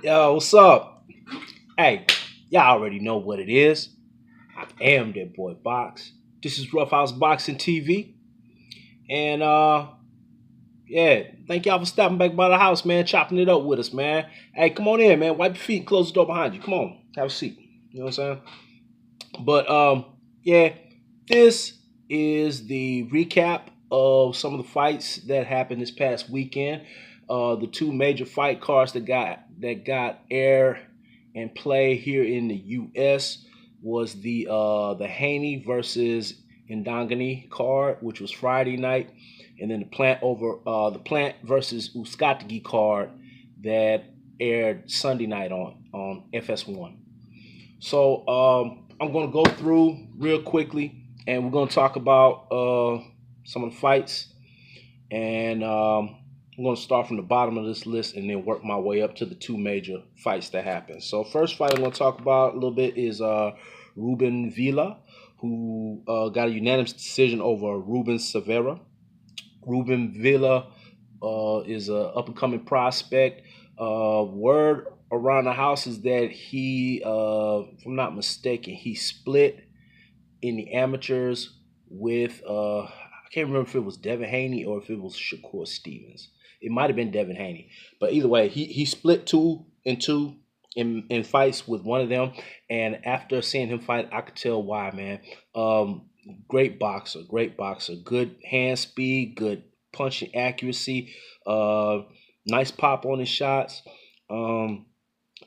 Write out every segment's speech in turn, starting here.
Yo, what's up? Hey, y'all already know what it is. I am that boy Box. This is Rough House Boxing TV. And yeah, thank y'all for stopping back by the house, man, chopping it up with us, man. Hey, come on in, man. Wipe your feet, close the door behind you. Come on, have a seat. You know what I'm saying? But yeah, this is the recap of some of the fights that happened this past weekend. The two major fight cards that got air and play here in the U.S. was the Haney versus Ndongeni card, which was Friday night, and then the Plant versus Uzcategui card that aired Sunday night on FS1. So I'm going to go through real quickly, and we're going to talk about some of the fights, and I'm going to start from the bottom of this list and then work my way up to the two major fights that happened. So first fight I'm going to talk about a little bit is Ruben Villa, who got a unanimous decision over Ruben Severa. Ruben Villa is a up and coming prospect. Word around the house is that if I'm not mistaken, he split in the amateurs with I can't remember if it was Devin Haney or if it was Shakur Stevens. It might have been Devin Haney, but either way, he split two and two in fights with one of them. And after seeing him fight, I could tell why, man. Um, great boxer, good hand speed, good punching accuracy, uh, nice pop on his shots, um,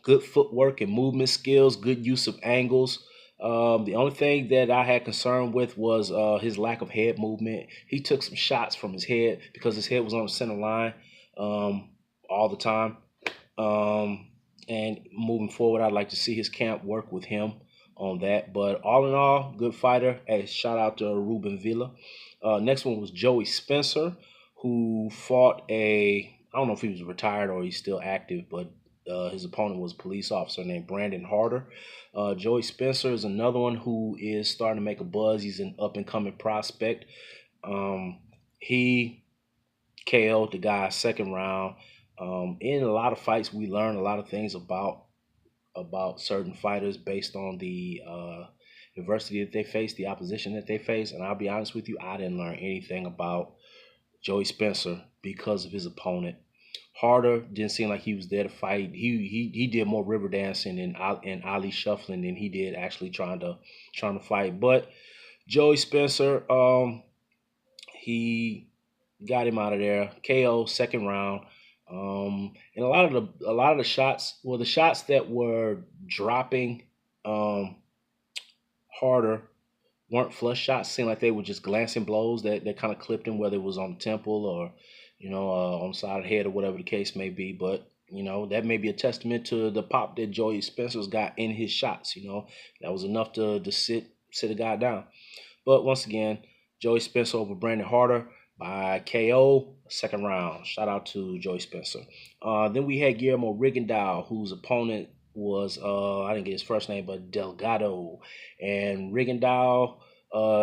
good footwork and movement skills, good use of angles. The only thing that I had concern with was his lack of head movement. He took some shots from his head because his head was on the center line all the time. Um, and moving forward, I'd like to see his camp work with him on that. But all in all, good fighter. Hey, shout out to Ruben Villa. Next one was Joey Spencer, who fought I don't know if he was retired or he's still active, but his opponent was a police officer named Brandon Harder. Joey Spencer is another one who is starting to make a buzz. He's an up and coming prospect. He KO'd the guy second round. In a lot of fights, we learn a lot of things about certain fighters based on the adversity that they face, the opposition that they face. And I'll be honest with you, I didn't learn anything about Joey Spencer because of his opponent. Harder didn't seem like he was there to fight. He did more river dancing and Ali shuffling than he did actually trying to fight. But Joey Spencer, he got him out of there. KO second round. And a lot of the shots, well, the shots that were dropping um, harder weren't flush shots. Seemed like they were just glancing blows that kind of clipped him, whether it was on the temple or on the side of the head or whatever the case may be. But that may be a testament to the pop that Joey Spencer's got in his shots. That was enough to sit a guy down. But once again, Joey Spencer over Brandon Harder by KO, second round. Shout out to Joey Spencer. Then we had Guillermo Rigondeaux, whose opponent was, I didn't get his first name, but Delgado. And Rigondeaux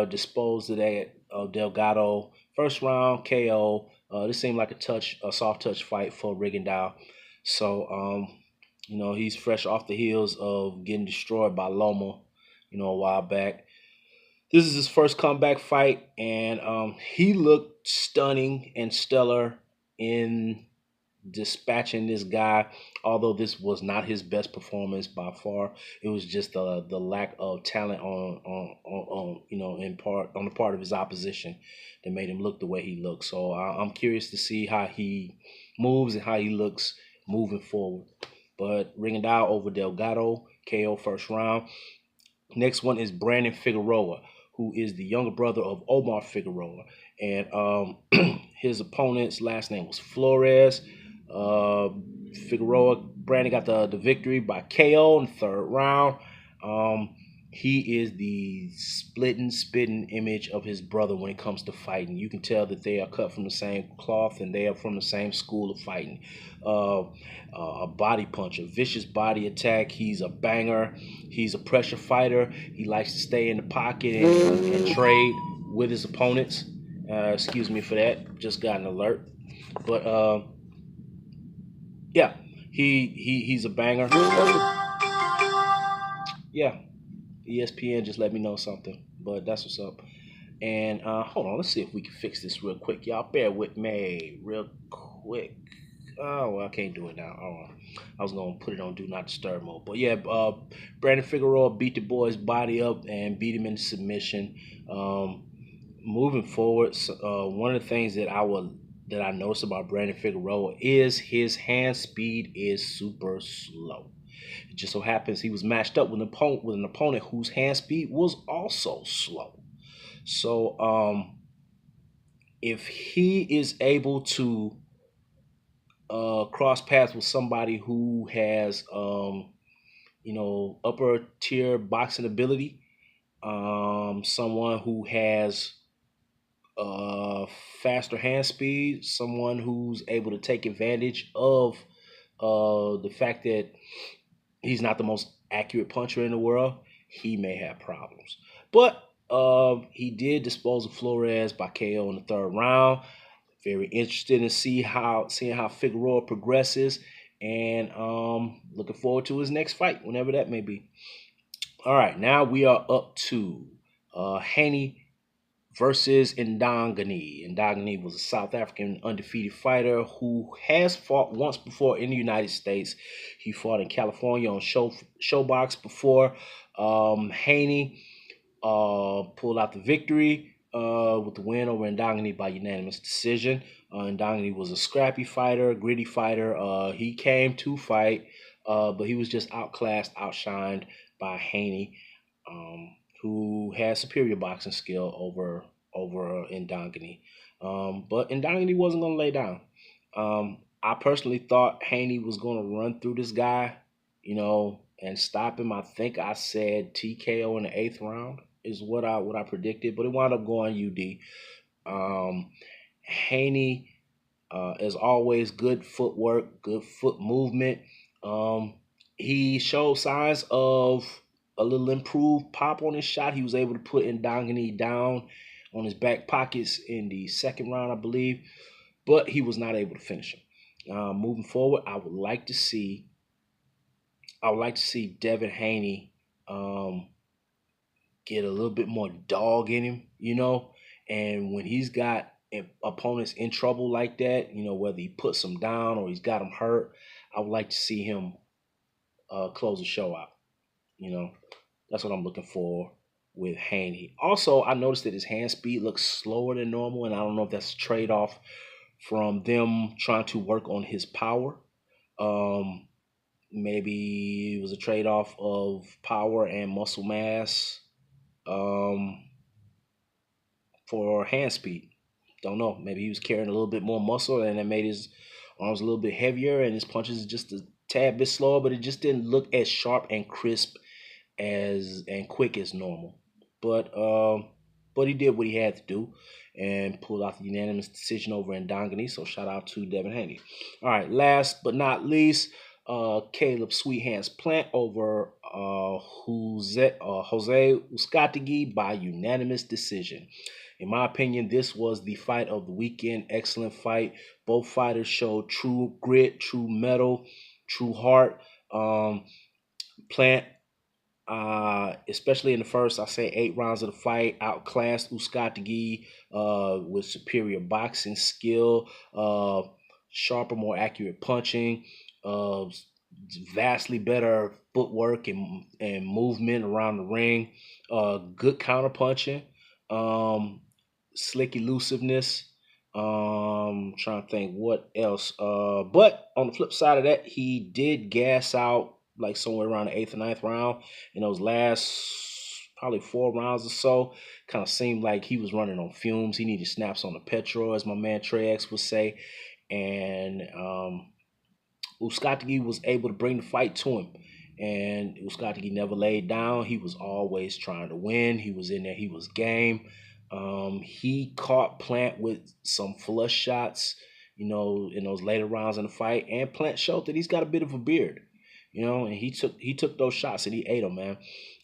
disposed of that Delgado. First round KO. This seemed like a soft touch fight for Rigondeaux. So, he's fresh off the heels of getting destroyed by Loma, a while back. This is his first comeback fight, and he looked stunning and stellar in dispatching this guy. Although this was not his best performance by far, it was just the lack of talent on the part of his opposition that made him look the way he looked. So I'm curious to see how he moves and how he looks moving forward. But Rigondeaux over Delgado, KO first round. Next one is Brandon Figueroa, who is the younger brother of Omar Figueroa. And his opponent's last name was Flores. Brandon got the victory by KO in the third round. He is the splitting, spitting image of his brother when it comes to fighting. You can tell that they are cut from the same cloth and they are from the same school of fighting. A body puncher, vicious body attack. He's a banger. He's a pressure fighter. He likes to stay in the pocket and trade with his opponents. Excuse me for that. Just got an alert. But yeah, He's a banger. Yeah, ESPN just let me know something, but that's what's up. And hold on, let's see if we can fix this real quick, y'all. Bear with me, real quick. Oh, well, I can't do it now. I was gonna put it on do not disturb mode, but yeah, Brandon Figueroa beat the boy's body up and beat him into submission. Um, Moving forward, one of the things that I noticed about Brandon Figueroa is his hand speed is super slow. It just so happens he was matched up with an opponent whose hand speed was also slow. So if he is able to cross paths with somebody who has upper tier boxing ability, someone who has uh, faster hand speed, someone who's able to take advantage of the fact that he's not the most accurate puncher in the world, he may have problems. But he did dispose of Flores by KO in the third round. Very interested in seeing how Figueroa progresses, and looking forward to his next fight, whenever that may be. All right, now we are up to Haney versus Ndongeni. Ndongeni was a South African undefeated fighter who has fought once before in the United States. He fought in California on Showbox before. Haney pulled out the victory with the win over Ndongeni by unanimous decision. Ndongeni was a scrappy fighter, gritty fighter. He came to fight, but he was just outclassed, outshined by Haney. Who has superior boxing skill over Ndongeni. But Ndongeni wasn't going to lay down. I personally thought Haney was going to run through this guy, and stop him. I think I said TKO in the eighth round is what I predicted, but it wound up going UD. Haney, as always, good footwork, good foot movement. He showed signs of a little improved pop on his shot. He was able to put Ndongeni down on his back pockets in the second round, I believe, but he was not able to finish him. Moving forward, I would like to see Devin Haney get a little bit more dog in him, and when he's got opponents in trouble like that, whether he puts them down or he's got them hurt, I would like to see him close the show out. That's what I'm looking for with Haney. Also, I noticed that his hand speed looks slower than normal, and I don't know if that's a trade-off from them trying to work on his power. Maybe it was a trade-off of power and muscle mass for hand speed. Don't know. Maybe he was carrying a little bit more muscle, and that made his arms a little bit heavier, and his punches just a tad bit slower, but it just didn't look as sharp and crisp and quick as normal. But he did what he had to do and pulled out the unanimous decision over Ndongeni. So shout out to Devin Haney. All right, last but not least, Caleb Sweet Hands Plant over Jose Uzcategui by unanimous decision. In my opinion, this was the fight of the weekend. Excellent fight. Both fighters showed true grit, true mettle, true heart. Plant, especially in the first, I say 8 rounds of the fight, outclassed Uzcategui with superior boxing skill, sharper, more accurate punching, vastly better footwork and movement around the ring, good counter punching, slick elusiveness. Trying to think what else. But on the flip side of that, he did gas out like somewhere around the 8th or 9th round. In those last probably 4 rounds or so, kind of seemed like he was running on fumes. He needed snaps on the petrol, as my man Trey X would say. And Uzcategui was able to bring the fight to him. And Uzcategui never laid down. He was always trying to win. He was in there. He was game. He caught Plant with some flush shots, in those later rounds in the fight. And Plant showed that he's got a bit of a beard, and he took those shots and he ate them, man.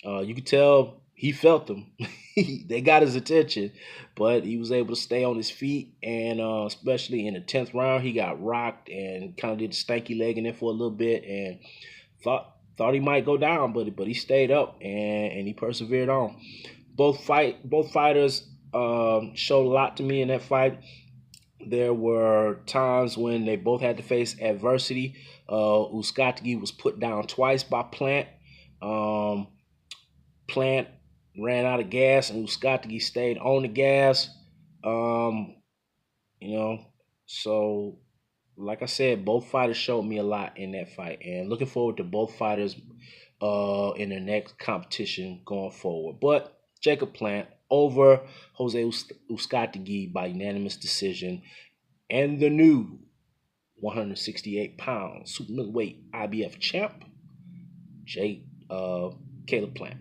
You could tell he felt them. They got his attention, but he was able to stay on his feet. And especially in the 10th round, he got rocked and kind of did the stanky leg in there for a little bit, and thought he might go down, but he stayed up and he persevered on. Both fighters showed a lot to me in that fight. There were times when they both had to face adversity. Uzcategui was put down twice by Plant. Um, Plant ran out of gas, and Uzcategui stayed on the gas. Um, you know, so like I said, both fighters showed me a lot in that fight, and looking forward to both fighters in their next competition going forward. But Jacob Plant over Jose Uzcategui by unanimous decision, and the new 168-pound super middleweight IBF champ, Jake Caleb Plant.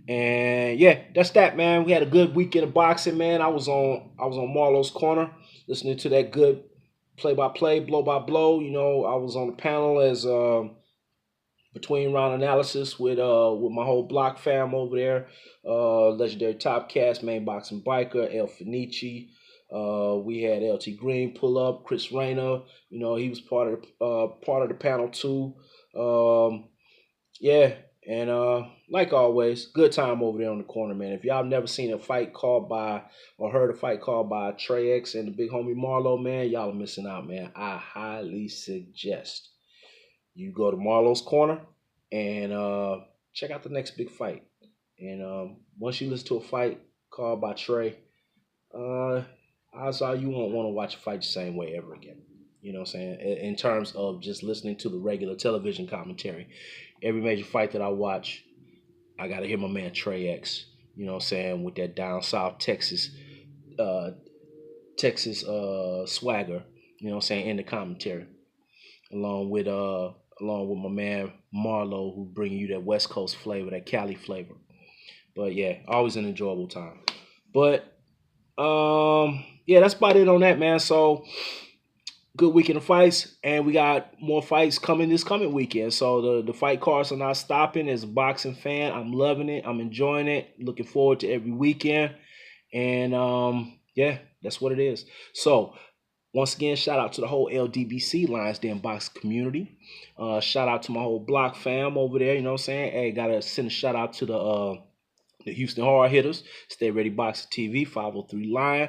And yeah, that's that, man. We had a good weekend of boxing, man. I was on Marlo's corner, listening to that good play by play, blow by blow. I was on the panel as between round analysis with my whole block fam over there. Legendary Top Cast, Main Boxing Biker, El Finici. We had LT Green pull up, Chris Rayner. He was part of the panel too. Yeah, and like always, good time over there on the corner, man. If y'all never seen a fight called by or heard a fight called by Trey X and the big homie Marlo, man, y'all are missing out, man. I highly suggest you go to Marlo's corner and check out the next big fight. And once you listen to a fight called by Trey, odds are you won't want to watch a fight the same way ever again. You know what I'm saying? In terms of just listening to the regular television commentary. Every major fight that I watch, I gotta hear my man Trey X, with that down south uh Texas swagger, in the commentary. Along with my man Marlo, who bringing you that West Coast flavor, that Cali flavor. But yeah, always an enjoyable time. But yeah, that's about it on that, man. So good weekend of fights, and we got more fights coming this coming weekend. So the fight cards are not stopping. As a boxing fan, I'm loving it. I'm enjoying it. Looking forward to every weekend. And yeah, that's what it is. So once again, shout out to the whole LDBC Lions Den Box community. Shout out to my whole block fam over there. You know what I'm saying? Hey, gotta send a shout out to the Houston Hard Hitters, Stay Ready Boxing TV, 503 Lion,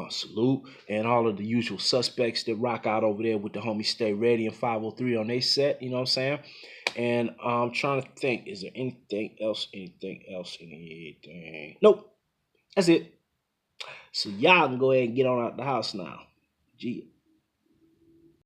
salute, and all of the usual suspects that rock out over there with the homie Stay Ready and 503 on their set, you know what I'm saying? And I'm trying to think, is there anything else? Nope, that's it. So y'all can go ahead and get on out the house now. Gee.